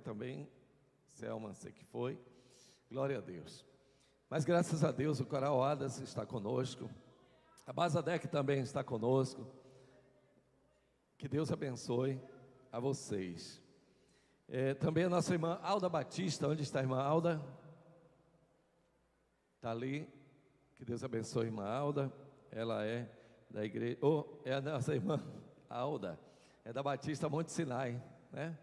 também. Selma, sei que foi. Glória a Deus. Mas graças a Deus o Coral Adas está conosco. A Bazadec também está conosco. Que Deus abençoe a vocês. Também a nossa irmã Alda Batista. Onde está a irmã Alda? Está ali. Que Deus abençoe a irmã Alda. Ela é da igreja. É a nossa irmã Alda. É da Batista Monte Sinai, né?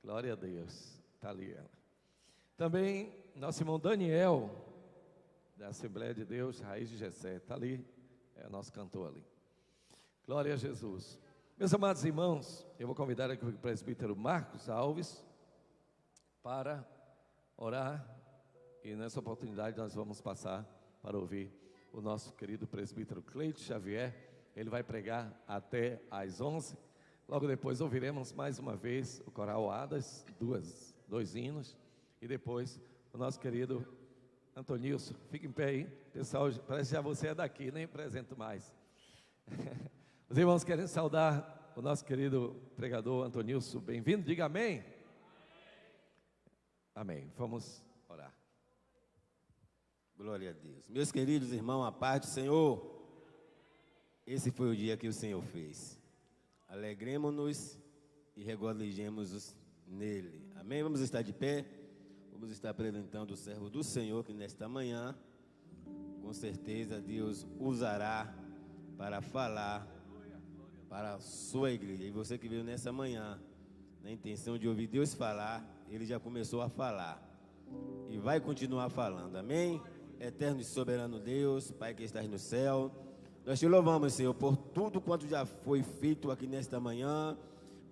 Glória a Deus. Está ali ela. Também nosso irmão Daniel, da Assembleia de Deus, Raiz de Jessé. Está ali. É o nosso cantor ali. Glória a Jesus. Meus amados irmãos, eu vou convidar aqui o presbítero Marcos Alves para orar, e nessa oportunidade nós vamos passar para ouvir o nosso querido presbítero Cleide Xavier. Ele vai pregar até às 11. Logo depois ouviremos mais uma vez o Coral Adas, dois hinos, e depois o nosso querido Antonilson. Fique em pé aí, pessoal, parece que já você é daqui, nem apresento mais. Os irmãos querem saudar o nosso querido pregador Antonilson. Bem-vindo, diga amém. Amém. Vamos orar. Glória a Deus. Meus queridos irmãos, a paz do Senhor. Esse foi o dia que o Senhor fez. Alegremos-nos e regozijemos-nos nele. Amém? Vamos estar de pé. Vamos estar apresentando o servo do Senhor que nesta manhã, com certeza, Deus usará para falar para a sua igreja. E você que veio nessa manhã, na intenção de ouvir Deus falar, Ele já começou a falar e vai continuar falando. Amém? Eterno e soberano Deus, Pai que estás no céu, nós te louvamos, Senhor, por tudo quanto já foi feito aqui nesta manhã,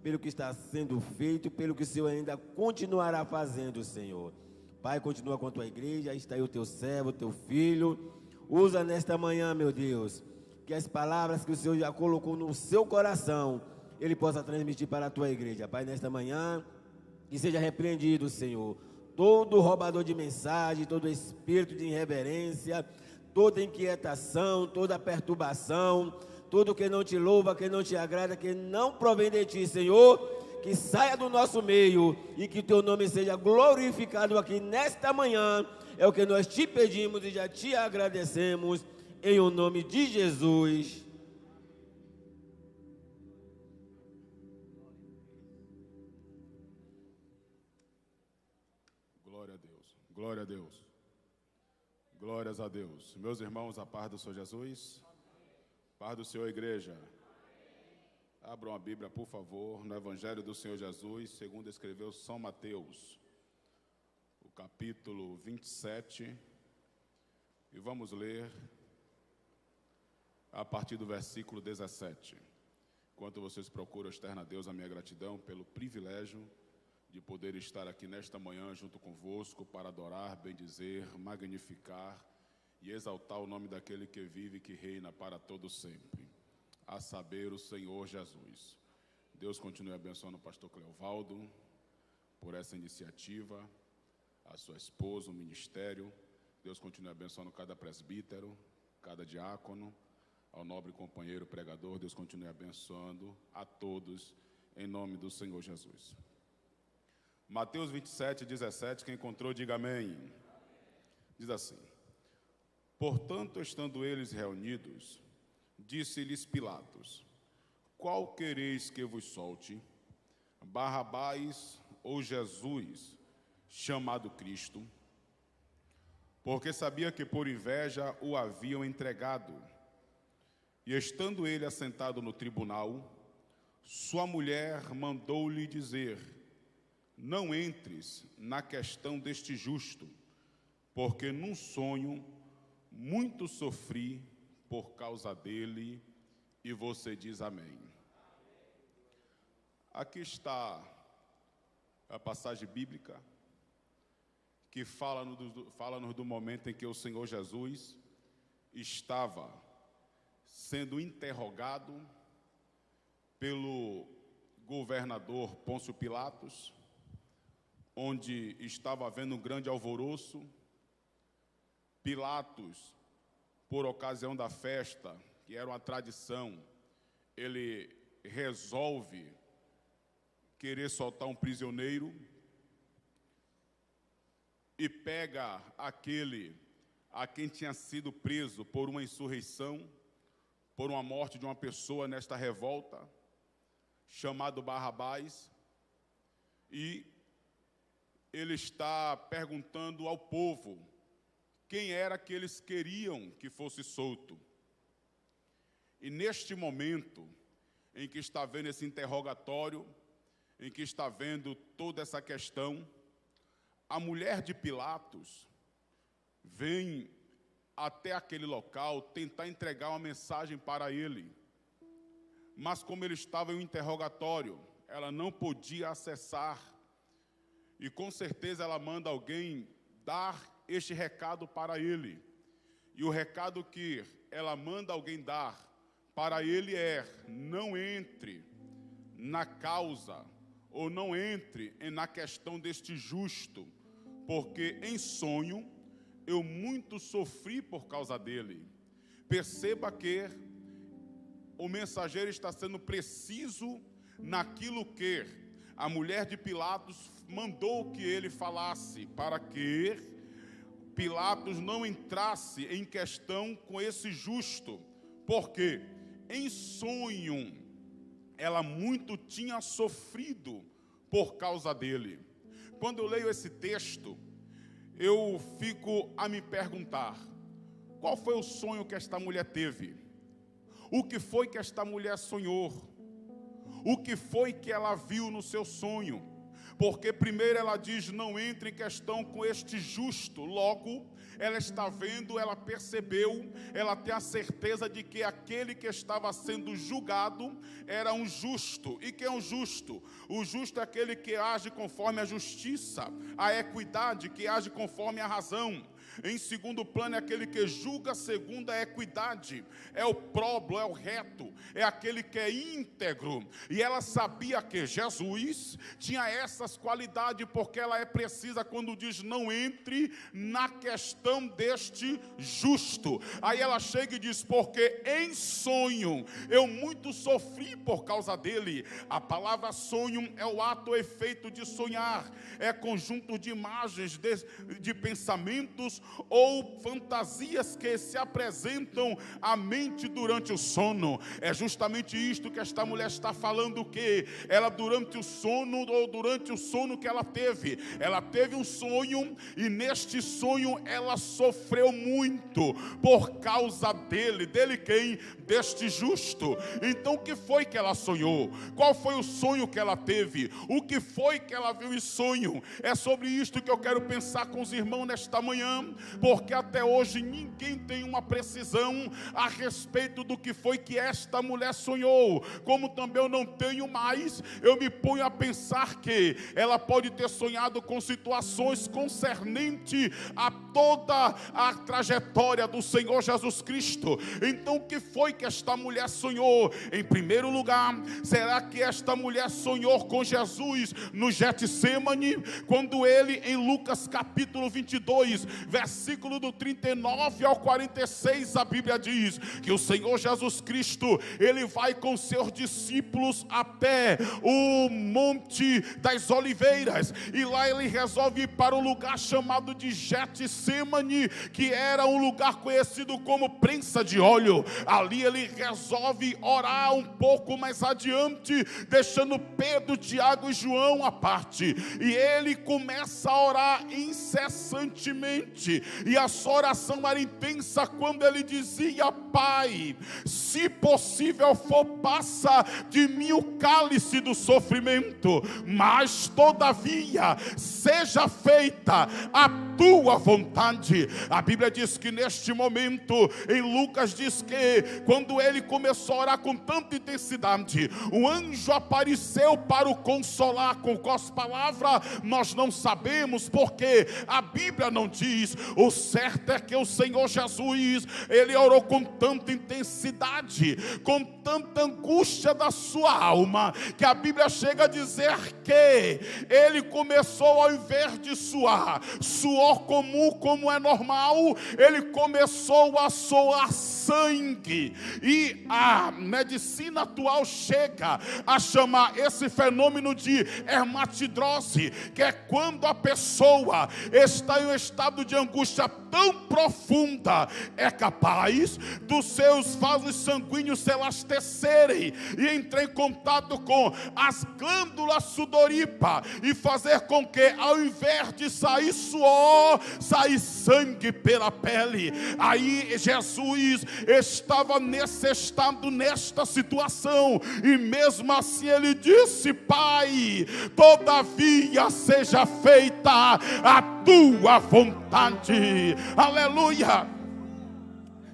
pelo que está sendo feito, pelo que o Senhor ainda continuará fazendo, Senhor. Pai, continua com a tua igreja, está aí o teu servo, o teu filho. Usa nesta manhã, meu Deus, que as palavras que o Senhor já colocou no seu coração, Ele possa transmitir para a tua igreja. Pai, nesta manhã, que seja repreendido, Senhor, todo roubador de mensagem, todo espírito de irreverência, toda inquietação, toda perturbação, tudo que não te louva, que não te agrada, que não provém de ti, Senhor, que saia do nosso meio e que teu nome seja glorificado aqui nesta manhã. É o que nós te pedimos e já te agradecemos, em o nome de Jesus. Glória a Deus, glória a Deus, glórias a Deus. Meus irmãos, a paz do Senhor Jesus, paz do Senhor, igreja. Abram a Bíblia, por favor, no Evangelho do Senhor Jesus, segundo escreveu São Mateus, o capítulo 27, e vamos ler a partir do versículo 17. Enquanto vocês procuram, externo a Deus a minha gratidão pelo privilégio de poder estar aqui nesta manhã junto convosco para adorar, bendizer, magnificar e exaltar o nome daquele que vive e que reina para todo sempre, a saber, o Senhor Jesus. Deus continue abençoando o pastor Cleovaldo por essa iniciativa, a sua esposa, o ministério. Deus continue abençoando cada presbítero, cada diácono, ao nobre companheiro pregador. Deus continue abençoando a todos, em nome do Senhor Jesus. Mateus 27, 17, quem encontrou, diga amém. Diz assim: portanto, estando eles reunidos, disse-lhes Pilatos: qual quereis que vos solte? Barrabás ou Jesus, chamado Cristo? Porque sabia que por inveja o haviam entregado. E estando ele assentado no tribunal, sua mulher mandou-lhe dizer: não entres na questão deste justo, porque num sonho muito sofri por causa dele, e você diz amém. Aqui está a passagem bíblica que fala-nos do momento em que o Senhor Jesus estava sendo interrogado pelo governador Pôncio Pilatos, onde estava havendo um grande alvoroço. Pilatos, por ocasião da festa, que era uma tradição, ele resolve querer soltar um prisioneiro, e pega aquele a quem tinha sido preso por uma insurreição, por uma morte de uma pessoa nesta revolta, chamado Barrabás, e ele está perguntando ao povo quem era que eles queriam que fosse solto. E neste momento em que está vendo esse interrogatório, em que está vendo toda essa questão, a mulher de Pilatos vem até aquele local tentar entregar uma mensagem para ele. Mas como ele estava em um interrogatório, ela não podia acessar. E com certeza ela manda alguém dar este recado para ele. E o recado que ela manda alguém dar para ele é: não entre na causa, ou não entre na questão deste justo, porque em sonho eu muito sofri por causa dele. Perceba que o mensageiro está sendo preciso naquilo que a mulher de Pilatos mandou que ele falasse, para que Pilatos não entrasse em questão com esse justo, porque em sonho ela muito tinha sofrido por causa dele. Quando eu leio esse texto, eu fico a me perguntar: qual foi o sonho que esta mulher teve? O que foi que esta mulher sonhou? O que foi que ela viu no seu sonho? Porque primeiro ela diz: não entre em questão com este justo. Logo, ela está vendo, ela percebeu, ela tem a certeza de que aquele que estava sendo julgado era um justo. E quem é um justo? O justo é aquele que age conforme a justiça, a equidade, que age conforme a razão. Em segundo plano, é aquele que julga segundo a equidade, é o próblo, é o reto, é aquele que é íntegro. E ela sabia que Jesus tinha essas qualidades, porque ela é precisa quando diz: não entre na questão deste justo. Aí ela chega e diz: porque em sonho eu muito sofri por causa dele. A palavra sonho é o ato ou efeito de sonhar, é conjunto de imagens, de pensamentos ou fantasias que se apresentam à mente durante o sono. É justamente isto que esta mulher está falando, que ela durante o sono, ou durante o sono que ela teve um sonho, e neste sonho ela sofreu muito por causa dele quem? Deste justo. Então o que foi que ela sonhou? Qual foi o sonho que ela teve? O que foi que ela viu em sonho? É sobre isto que eu quero pensar com os irmãos nesta manhã, porque até hoje ninguém tem uma precisão a respeito do que foi que esta mulher sonhou. Como também eu não tenho mais, eu me ponho a pensar que ela pode ter sonhado com situações concernentes a toda a trajetória do Senhor Jesus Cristo. Então o que foi que esta mulher sonhou? Em primeiro lugar, será que esta mulher sonhou com Jesus no Getsemane, quando ele, em Lucas capítulo 22, versículo do 39 ao 46, a Bíblia diz que o Senhor Jesus Cristo, ele vai com seus discípulos até o Monte das Oliveiras, e lá ele resolve ir para um lugar chamado de Getsemane, que era um lugar conhecido como prensa de óleo. Ali ele resolve orar um pouco mais adiante, deixando Pedro, Tiago e João à parte, e ele começa a orar incessantemente, e a sua oração era intensa quando ele dizia: Pai, se possível for, passa de mim o cálice do sofrimento, mas todavia seja feita a tua vontade. A Bíblia diz que neste momento, em Lucas diz que quando ele começou a orar com tanta intensidade, um anjo apareceu para o consolar. Com quais palavras nós não sabemos, porque a Bíblia não diz. O certo é que o Senhor Jesus, ele orou com tanta intensidade, com tanta angústia da sua alma, que a Bíblia chega a dizer que ele começou, ao invés de suor suor comum, como é normal, ele começou a suar sangue. E a medicina atual chega a chamar esse fenômeno de hematidrose, que é quando a pessoa está em um estado de angústia tão profunda, é capaz dos seus vasos sanguíneos se elastecerem e entrar em contato com as glândulas sudoríparas e fazer com que, ao invés de sair suor, sair sangue pela pele. Aí Jesus estava nesse estado, nesta situação, e mesmo assim ele disse: Pai, todavia seja feita a tua vontade. Aleluia.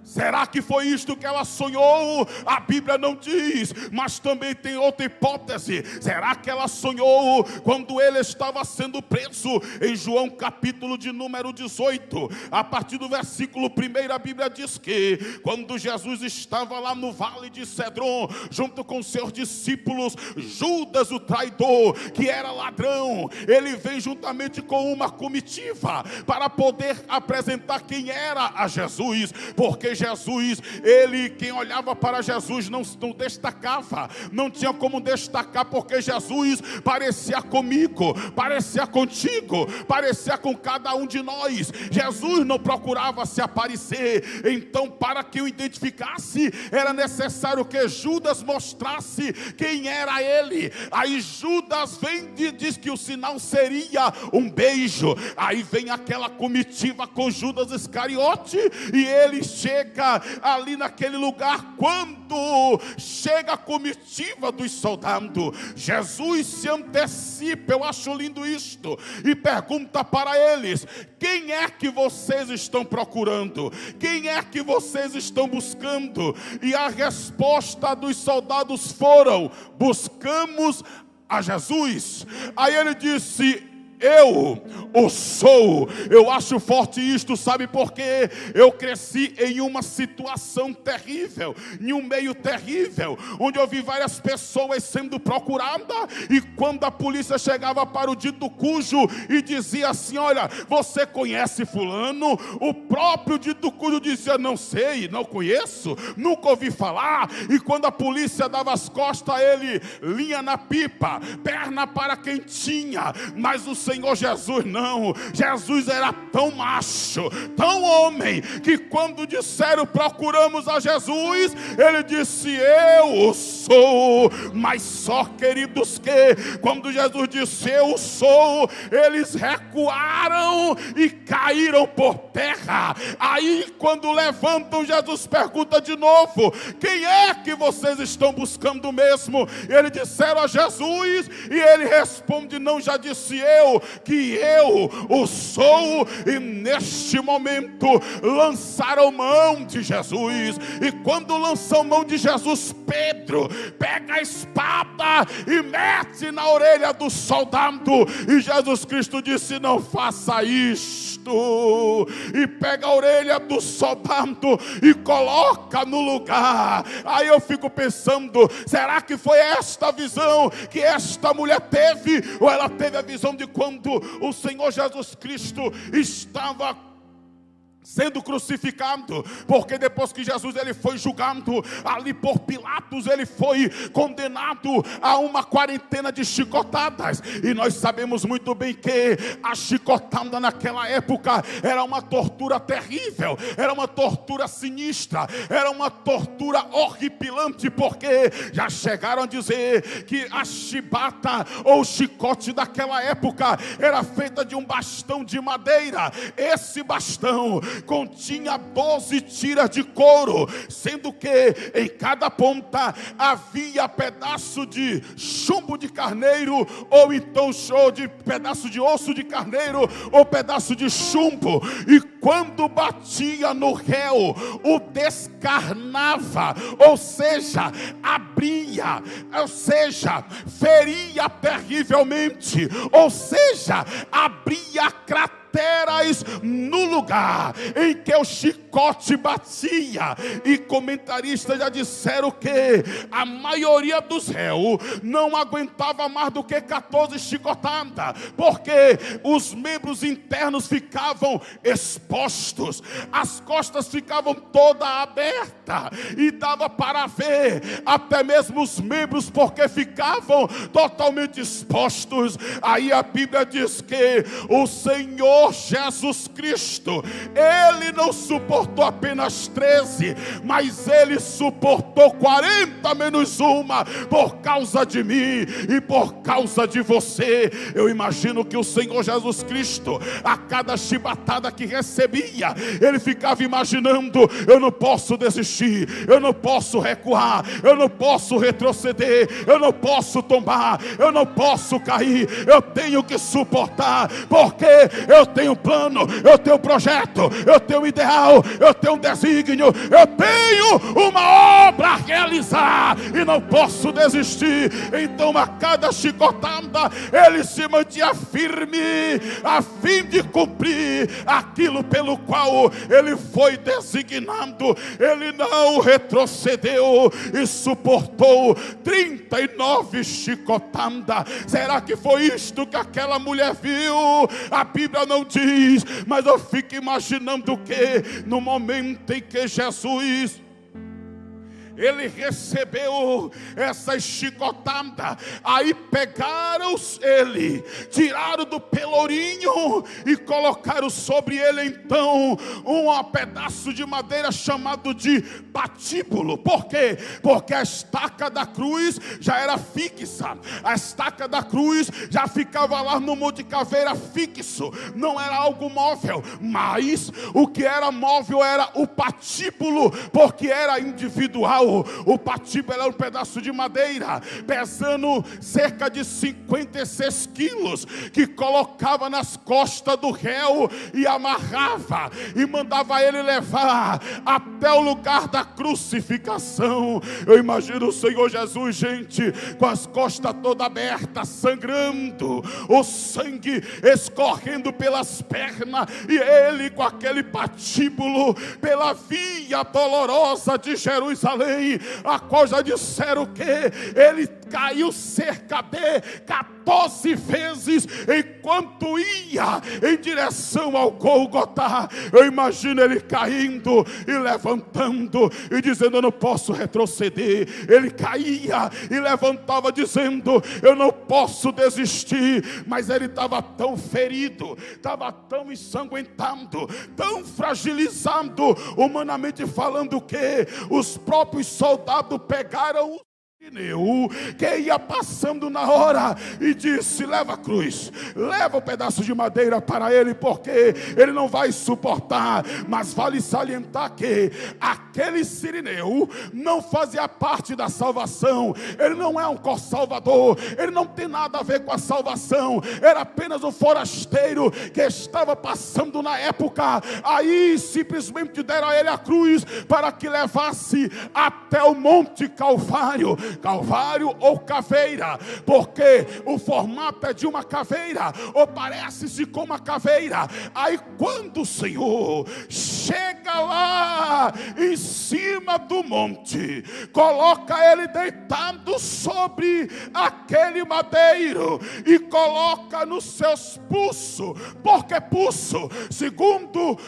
Será que foi isto que ela sonhou? A Bíblia não diz, mas também tem outra hipótese. Será que ela sonhou quando ele estava sendo preso? Em João capítulo de número 18, a partir do versículo 1, a Bíblia diz que quando Jesus estava lá no vale de Cedron, junto com seus discípulos, Judas o traidor, que era ladrão, ele vem juntamente com uma comitiva para poder apresentar quem era a Jesus, porque Jesus, quem olhava para Jesus não destacava, não tinha como destacar, porque Jesus parecia comigo, parecia contigo, parecia com cada um de nós. Jesus não procurava se aparecer. Então, para que o identificasse, era necessário que Judas mostrasse quem era ele. Aí Judas vem e diz que o sinal seria um beijo. Aí vem aquela comitiva com Judas Iscariote, e ele chega ali naquele lugar. Quando chega a comitiva dos soldados, Jesus se antecipa, eu acho lindo isto, e pergunta para eles: quem é que vocês estão procurando? Quem é que vocês estão buscando? E a resposta dos soldados foram: buscamos a Jesus. Aí ele disse: eu o sou. Eu acho forte isto, sabe por quê? Eu cresci em uma situação terrível, em um meio terrível, onde eu vi várias pessoas sendo procuradas, e quando a polícia chegava para o dito cujo e dizia assim: olha, você conhece fulano? O próprio dito cujo dizia: não sei, não conheço, nunca ouvi falar. E quando a polícia dava as costas a ele, linha na pipa, perna para quem tinha. Mas o Senhor Jesus não. Jesus era tão macho, tão homem, que quando disseram: procuramos a Jesus, ele disse: eu sou. Mas só, queridos, que quando Jesus disse: eu sou, eles recuaram e caíram por terra. Aí quando levantam, Jesus pergunta de novo: quem é que vocês estão buscando mesmo? E eles disseram: a Jesus. E ele responde: não já disse eu que eu o sou? E neste momento lançaram mão de Jesus. E quando lançam mão de Jesus, Pedro pega a espada e mete na orelha do soldado. E Jesus Cristo disse: não faça isto. E pega a orelha do soldado e coloca no lugar. Aí eu fico pensando: será que foi esta visão que esta mulher teve? Ou ela teve a visão de quando o Senhor Jesus Cristo estava sendo crucificado? Porque depois que Jesus ele foi julgado ali por Pilatos, ele foi condenado a uma quarentena de chicotadas. E nós sabemos muito bem que a chicotada naquela época era uma tortura terrível, era uma tortura sinistra, era uma tortura horripilante, porque já chegaram a dizer que a chibata ou chicote daquela época era feita de um bastão de madeira. Esse bastão continha 12 tiras de couro, sendo que em cada ponta havia pedaço de chumbo de carneiro, ou então de pedaço de osso de carneiro, ou pedaço de chumbo. E quando batia no réu, o descarnava, ou seja, abria, ou seja, feria terrivelmente, ou seja, abria cratera pois, no lugar em que o chicote batia. E comentaristas já disseram que a maioria dos réus não aguentava mais do que 14 chicotadas, porque os membros internos ficavam expostos, as costas ficavam toda aberta e dava para ver até mesmo os membros, porque ficavam totalmente expostos. Aí a Bíblia diz que o Senhor Jesus Cristo, Ele não suportou apenas 13, mas Ele suportou 40 menos uma, por causa de mim e por causa de você. Eu imagino que o Senhor Jesus Cristo, a cada chibatada que recebia, Ele ficava imaginando: eu não posso desistir, eu não posso recuar, eu não posso retroceder, eu não posso tombar, eu não posso cair, eu tenho que suportar, porque eu tenho plano, eu tenho projeto, eu tenho ideal, eu tenho um desígnio, eu tenho uma obra a realizar e não posso desistir. Então a cada chicotada ele se mantinha firme, a fim de cumprir aquilo pelo qual ele foi designado. Ele não retrocedeu e suportou 39 chicotadas. Será que foi isto que aquela mulher viu? A Bíblia não diz, mas eu fico imaginando que no momento em que Jesus, ele recebeu essa chicotada, aí pegaram ele, tiraram do pelourinho e colocaram sobre ele então um pedaço de madeira chamado de patíbulo. Por quê? Porque a estaca da cruz já era fixa, a estaca da cruz já ficava lá no Monte Caveira fixo, não era algo móvel, mas o que era móvel era o patíbulo, porque era individual. O patíbulo era um pedaço de madeira pesando cerca de 56 quilos, que colocava nas costas do réu e amarrava e mandava ele levar até o lugar da crucificação. Eu imagino o Senhor Jesus, gente, com as costas todas abertas, sangrando, o sangue escorrendo pelas pernas, e ele com aquele patíbulo pela via dolorosa de Jerusalém, a qual já disseram que ele caiu cerca de 14 vezes enquanto ia em direção ao Gólgota. Eu imagino ele caindo e levantando e dizendo: eu não posso retroceder. Ele caía e levantava dizendo: eu não posso desistir. Mas ele estava tão ferido, estava tão ensanguentado, tão fragilizado, humanamente falando, que os próprios soldados pegaram o pneu que ia passando na hora e disse: leva a cruz, leva o pedaço de madeira para ele, porque ele não vai suportar. Mas vale salientar que aquele sirineu não fazia parte da salvação, ele não é um co-salvador, ele não tem nada a ver com a salvação, era apenas um forasteiro que estava passando na época. Aí simplesmente deram a ele a cruz para que levasse até o Monte Calvário. Calvário ou caveira, porque o formato é de uma caveira, ou parece-se com uma caveira. Aí quando o Senhor chega lá em cima do monte, coloca ele deitado sobre aquele madeiro e coloca nos seus pulsos, porque pulso, segundo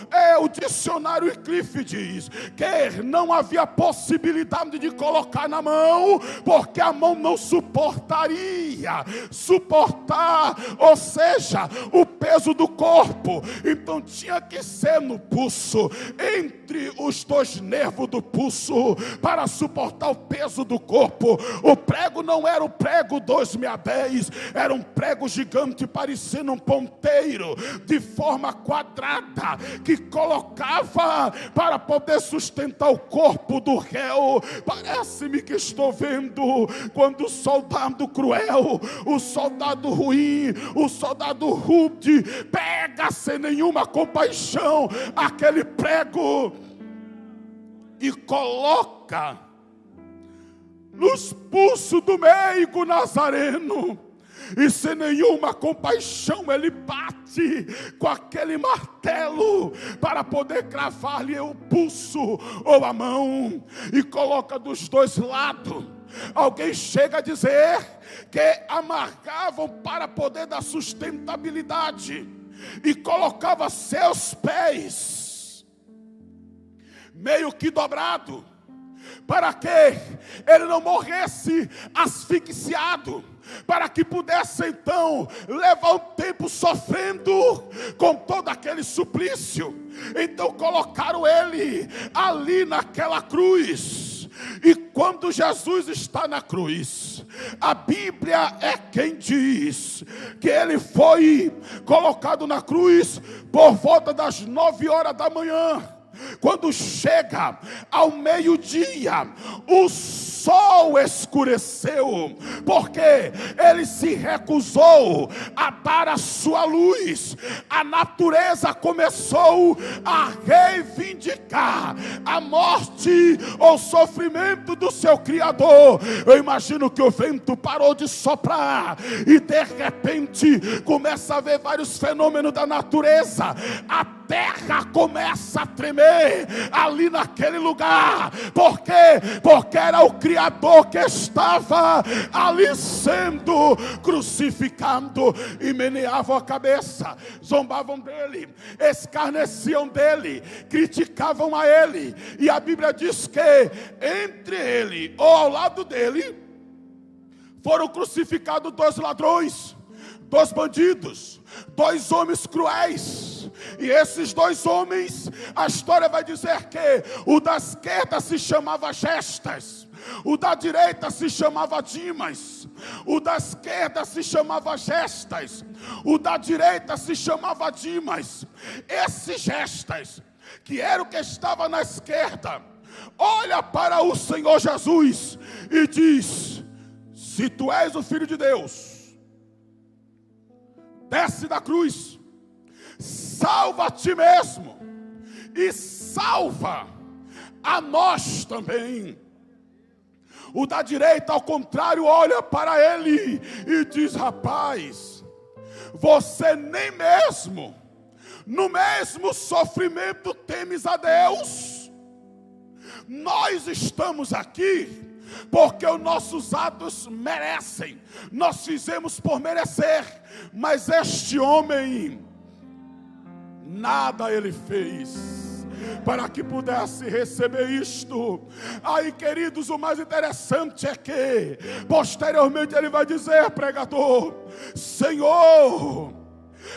o dicionário Wycliffe diz, que não havia possibilidade de colocar na mão, porque a mão não suportaria suportar, ou seja, o peso do corpo. Então tinha que ser no pulso, entre os dois nervos do pulso, para suportar o peso do corpo. O prego não era o prego 2,10, era um prego gigante, parecendo um ponteiro, de forma quadrada, que colocava para poder sustentar o corpo do réu. Parece-me que estou vendo quando o soldado cruel, o soldado ruim, o soldado rude pega sem nenhuma compaixão aquele prego e coloca nos pulsos do meigo nazareno. e sem nenhuma compaixão ele bate com aquele martelo para poder cravar-lhe o pulso ou a mão, e coloca dos dois lados. Alguém chega a dizer que amargavam para poder dar sustentabilidade, e colocava seus pés meio que dobrado, para que ele não morresse asfixiado, para que pudesse então levar um tempo sofrendo com todo aquele suplício. Então colocaram ele ali naquela cruz. E quando Jesus está na cruz, a Bíblia é quem diz que ele foi colocado na cruz por volta das 9 horas da manhã. Quando chega ao meio-dia, o sol escureceu, porque ele se recusou a dar a sua luz. A natureza começou a reivindicar a morte ou sofrimento do seu Criador. Eu imagino que o vento parou de soprar, e de repente começa a haver vários fenômenos da natureza. A terra começa a tremer ali naquele lugar. Por quê? Porque era o Criador que estava ali sendo crucificado. E meneavam a cabeça, zombavam dele, escarneciam dele, criticavam a ele. E a Bíblia diz que entre ele ou ao lado dele foram crucificados 2 ladrões, 2 bandidos, 2 homens cruéis. E esses 2 homens, a história vai dizer que o da esquerda se chamava Gestas, o da direita se chamava Dimas. O da esquerda se chamava Gestas, o da direita se chamava Dimas. Esse Gestas, que era o que estava na esquerda, olha para o Senhor Jesus e diz: se tu és o Filho de Deus, desce da cruz, salva a ti mesmo e salva a nós também. O da direita, ao contrário, olha para ele e diz: rapaz, você nem mesmo no mesmo sofrimento temes a Deus? Nós estamos aqui porque os nossos atos merecem, nós fizemos por merecer, mas este homem, nada ele fez para que pudesse receber isto. Aí, queridos, o mais interessante é que posteriormente ele vai dizer, pregador: Senhor,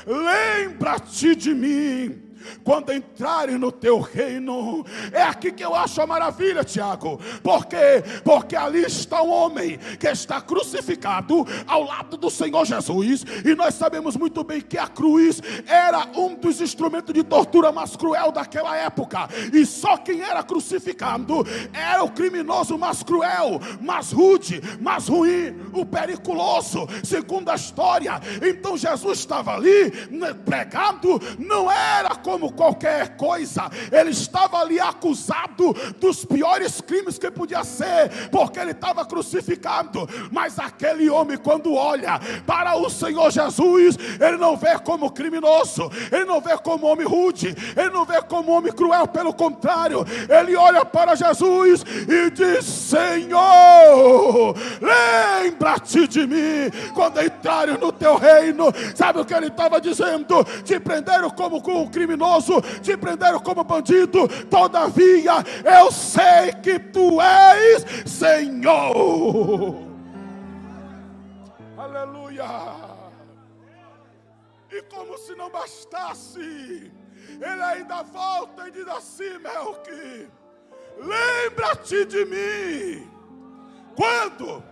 lembra-te de mim quando entrarem no teu reino. É aqui que eu acho a maravilha, Tiago. Por quê? Porque ali está um homem que está crucificado ao lado do Senhor Jesus, e nós sabemos muito bem que a cruz era um dos instrumentos de tortura mais cruel daquela época, e só quem era crucificado era o criminoso mais cruel, mais rude, mais ruim, o periculoso, segundo a história. Então Jesus estava ali pregado, não era como qualquer coisa, ele estava ali acusado dos piores crimes que podia ser, porque ele estava crucificado. Mas aquele homem, quando olha para o Senhor Jesus, ele não vê como criminoso, ele não vê como homem rude, ele não vê como homem cruel, pelo contrário, ele olha para Jesus e diz: Senhor, lembra-te de mim quando entrarem no teu reino. Sabe o que ele estava dizendo? Te prenderam como um criminoso, te prenderam como bandido, todavia eu sei que tu és Senhor. Aleluia. E como se não bastasse, ele ainda volta e diz assim: Melqui, lembra-te de mim quando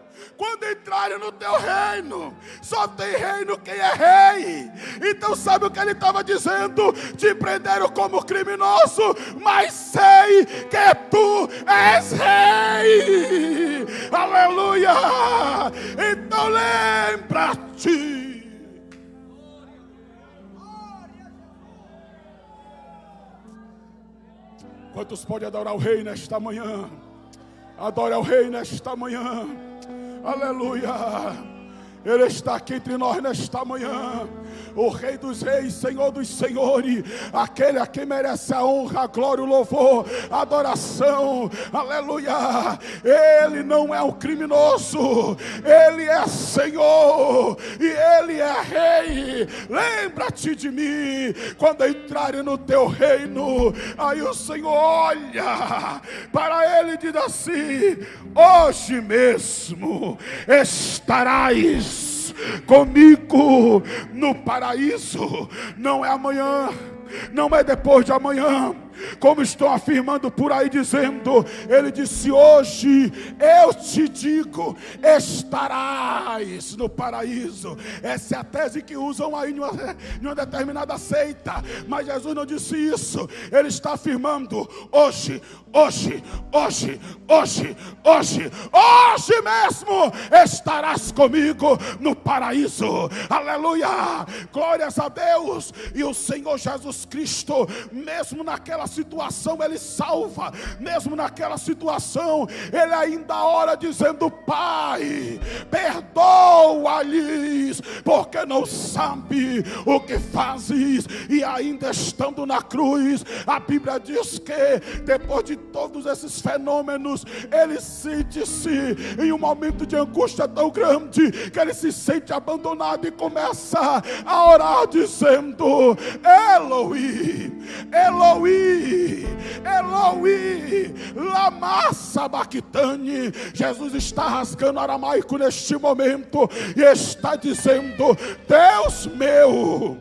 entrarem no teu reino. Só tem reino quem é rei. Então sabe o que ele estava dizendo? Te prenderam como criminoso, mas sei que tu és rei. Aleluia. Então lembra-te. Quantos podem adorar o rei nesta manhã? Adore ao rei nesta manhã. Aleluia. Ele está aqui entre nós nesta manhã. O Rei dos Reis, Senhor dos Senhores, aquele a quem merece a honra, a glória, o louvor, a adoração, aleluia. Ele não é um criminoso, Ele é Senhor e Ele é Rei. Lembra-te de mim quando entrarem no teu reino. Aí o Senhor olha para ele e diz assim: hoje mesmo estarás comigo no paraíso. Não é amanhã, não é depois de amanhã, como estão afirmando por aí dizendo. Ele disse: hoje eu te digo, estarás no paraíso. Essa é a tese que usam aí em uma determinada seita, mas Jesus não disse isso. Ele está afirmando: hoje mesmo estarás comigo no paraíso. Aleluia, glórias a Deus. E o Senhor Jesus Cristo, mesmo naquela situação, Ele salva. Mesmo naquela situação, Ele ainda ora dizendo: Pai, perdoa-lhes, porque não sabe o que fazes. E ainda estando na cruz, a Bíblia diz que depois de todos esses fenômenos, Ele sente-se em um momento de angústia tão grande, que Ele se sente abandonado e começa a orar dizendo: Eloi, Eloi, Eloi, lama sabachthani. Jesus está rasgando aramaico neste momento e está dizendo: Deus meu,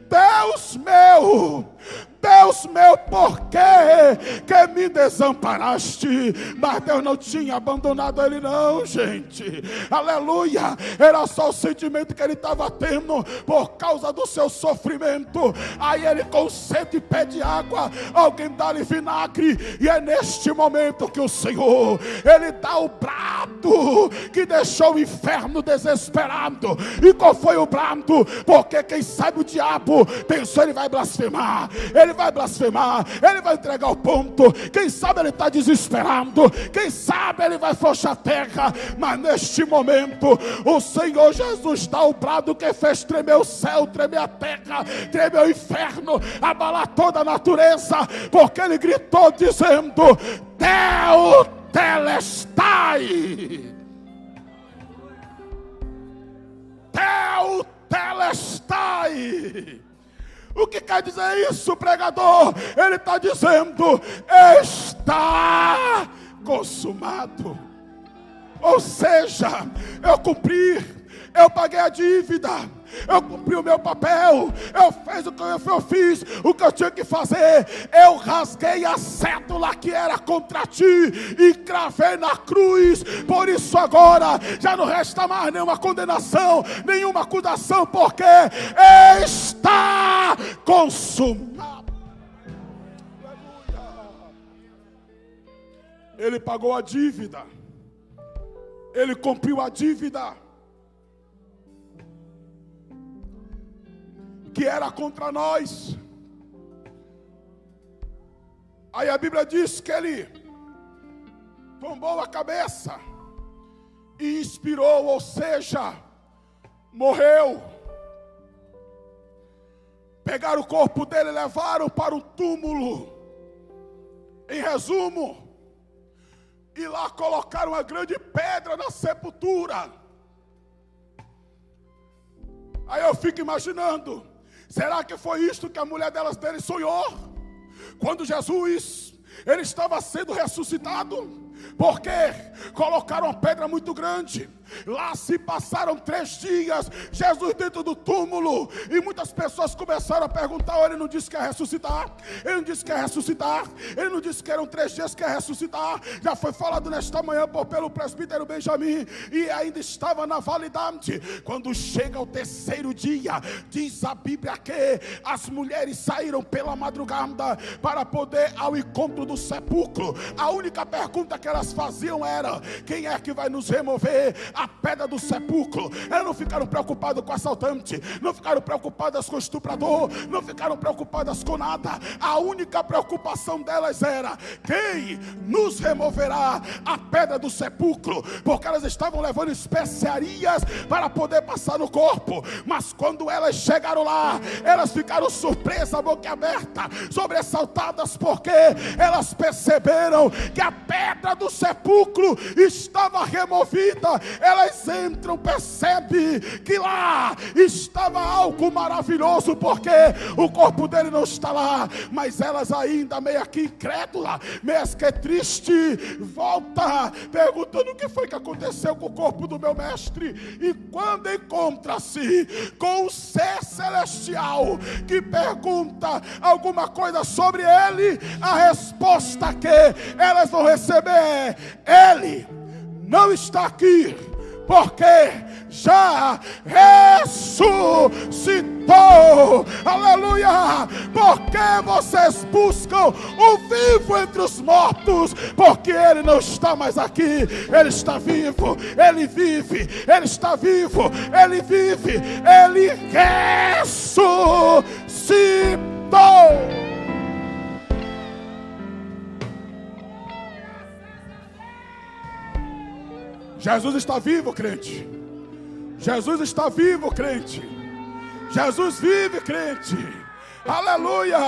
Deus meu, Deus meu, por que me desamparaste? Mas Deus não tinha abandonado ele não, gente. Aleluia. Era só o sentimento que ele estava tendo por causa do seu sofrimento. Aí ele com sede pede água, alguém dá-lhe vinagre. E é neste momento que o Senhor, Ele dá o brado que deixou o inferno desesperado. E qual foi o brado? Porque quem sabe o diabo pensou: ele vai blasfemar, ele vai blasfemar, ele vai entregar o ponto. Quem sabe ele está desesperado, quem sabe ele vai frouxar a terra. Mas neste momento o Senhor Jesus dá o brado que fez tremer o céu, tremer a terra, tremer o inferno, abalar toda a natureza, porque ele gritou dizendo: Tetelestai, Tetelestai. O que quer dizer isso, pregador? Ele está dizendo: está consumado. Ou seja, eu cumpri, eu paguei a dívida, eu cumpri o meu papel, eu fiz o que eu fiz, o que eu tinha que fazer. Eu rasguei a cédula que era contra ti e cravei na cruz. Por isso agora já não resta mais nenhuma condenação, nenhuma acusação, porque está consumado. Ele pagou a dívida, ele cumpriu a dívida que era contra nós. Aí a Bíblia diz que ele tombou a cabeça e expirou, ou seja, morreu. Pegaram o corpo dele e levaram para um túmulo, em resumo, e lá colocaram uma grande pedra na sepultura. Aí eu fico imaginando: será que foi isto que a mulher dele sonhou? Quando Jesus, ele estava sendo ressuscitado? Porque colocaram uma pedra muito grande. Lá se passaram 3 dias, Jesus dentro do túmulo, e muitas pessoas começaram a perguntar: ele não disse que ia ressuscitar? Ele não disse que ia ressuscitar? Ele não disse que eram 3 dias que ia ressuscitar? Já foi falado nesta manhã pelo presbítero Benjamin, e ainda estava na validade. Quando chega o 3º dia, diz a Bíblia que as mulheres saíram pela madrugada para poder ao encontro do sepulcro. A única pergunta que elas faziam era: quem é que vai nos remover a pedra do sepulcro? Elas não ficaram preocupadas com assaltante, não ficaram preocupadas com estuprador, não ficaram preocupadas com nada. A única preocupação delas era: quem nos removerá a pedra do sepulcro? Porque elas estavam levando especiarias para poder passar no corpo. Mas quando elas chegaram lá, elas ficaram surpresas, boca aberta, sobressaltadas, porque elas perceberam que a pedra do sepulcro estava removida. Elas entram, percebem que lá estava algo maravilhoso, porque o corpo dele não está lá. Mas elas ainda meio que incrédula, meio que triste, volta perguntando: o que foi que aconteceu com o corpo do meu mestre? E quando encontra-se com o ser celestial que pergunta alguma coisa sobre ele, a resposta que elas vão receber é: ele não está aqui, porque já ressuscitou. Aleluia! Porque vocês buscam o vivo entre os mortos? Porque ele não está mais aqui, ele está vivo, ele vive, ele está vivo, ele vive, ele ressuscitou. Jesus está vivo, crente. Jesus está vivo, crente. Jesus vive, crente. Aleluia.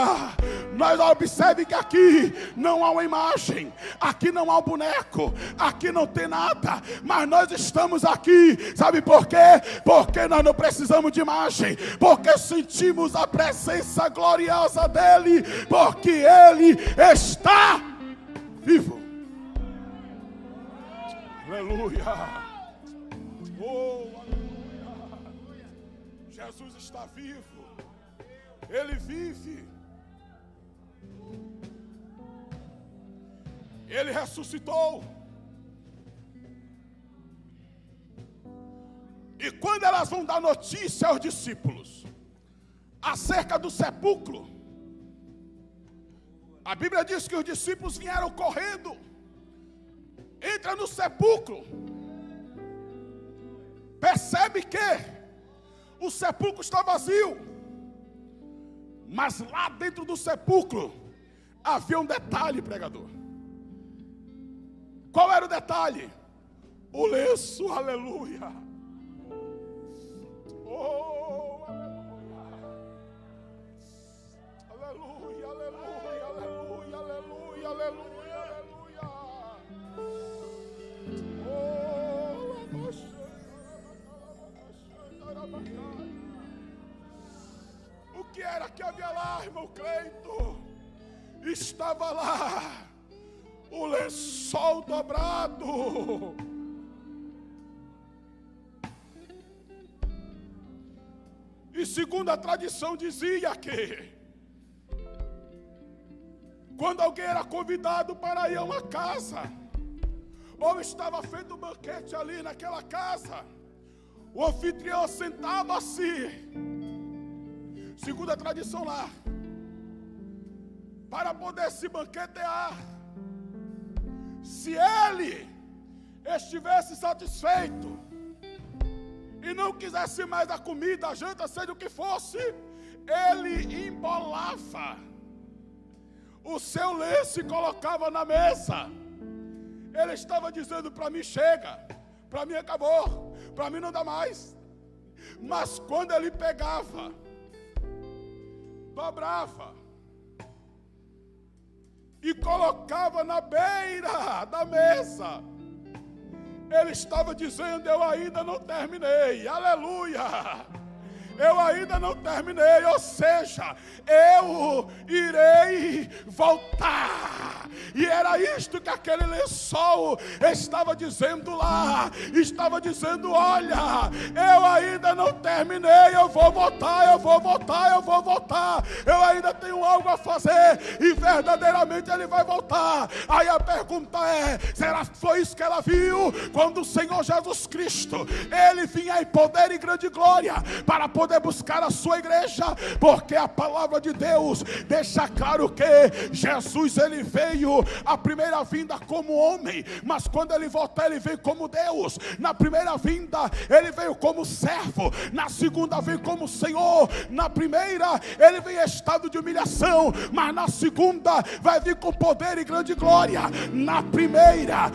Nós observem que aqui não há uma imagem, aqui não há um boneco, aqui não tem nada, mas nós estamos aqui, sabe por quê? Porque nós não precisamos de imagem, porque sentimos a presença gloriosa dele, porque ele está vivo. Aleluia. Oh, aleluia. Jesus está vivo. Ele vive. Ele ressuscitou. E quando elas vão dar notícia aos discípulos acerca do sepulcro, a Bíblia diz que os discípulos vieram correndo. Entra no sepulcro, percebe que o sepulcro está vazio, mas lá dentro do sepulcro havia um detalhe, pregador. Qual era o detalhe? O lenço, aleluia. Oh, aleluia, aleluia, aleluia, aleluia, aleluia. O que era que havia lá, irmão Cleito? Estava lá o lençol dobrado. E segundo a tradição dizia que quando alguém era convidado para ir a uma casa, ou estava feito um banquete ali naquela casa, o anfitrião sentava-se, segundo a tradição lá, para poder se banquetear. Se ele estivesse satisfeito e não quisesse mais a comida, a janta, seja o que fosse, ele embolava o seu lenço e colocava na mesa. Ele estava dizendo: para mim chega, para mim acabou, para mim não dá mais. Mas quando ele pegava, dobrava e colocava na beira da mesa, ele estava dizendo: eu ainda não terminei, aleluia, eu ainda não terminei, ou seja, eu irei voltar. E era isto que aquele lençol estava dizendo lá, estava dizendo: olha, eu ainda não terminei, eu vou voltar, eu vou voltar, eu vou voltar, eu ainda tenho algo a fazer, e verdadeiramente ele vai voltar. Aí a pergunta é: será que foi isso que ela viu? Quando o Senhor Jesus Cristo, ele vinha em poder e grande glória, para poder poder buscar a sua igreja, porque a palavra de Deus deixa claro que Jesus, ele veio a primeira vinda como homem, mas quando ele voltar, ele veio como Deus. Na primeira vinda, ele veio como servo, na segunda veio como Senhor. Na primeira, ele veio em estado de humilhação, mas na segunda, vai vir com poder e grande glória. Na primeira,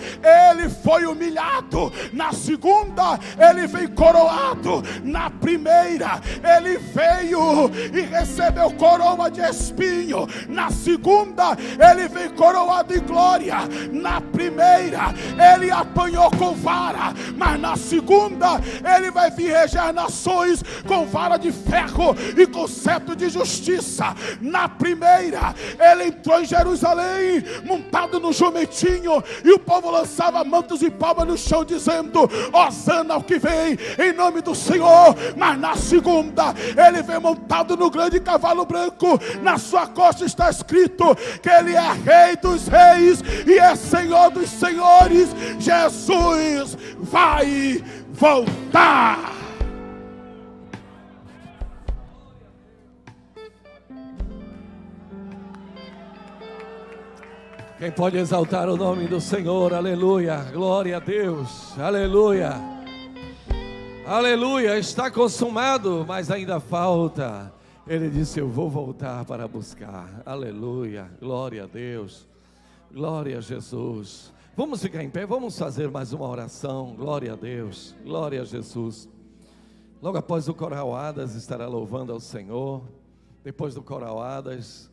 ele foi humilhado, na segunda, ele veio coroado. Na primeira, ele veio e recebeu coroa de espinho, na segunda, ele veio coroado em glória. Na primeira, ele apanhou com vara, mas na segunda, ele vai vir reger nações com vara de ferro e com cetro de justiça. Na primeira, ele entrou em Jerusalém montado no jumentinho, e o povo lançava mantos e palmas no chão, dizendo: Hosana ao que vem em nome do Senhor. Mas na segunda, ele vem montado no grande cavalo branco, na sua costa está escrito que ele é rei dos reis e é senhor dos senhores. Jesus vai voltar. Quem pode exaltar o nome do Senhor? Aleluia, glória a Deus, aleluia, aleluia. Está consumado, mas ainda falta. Ele disse: eu vou voltar para buscar. Aleluia, glória a Deus, glória a Jesus. Vamos ficar em pé, vamos fazer mais uma oração. Glória a Deus, glória a Jesus. Logo após o coral Hadas estará louvando ao Senhor. Depois do coral Hadas,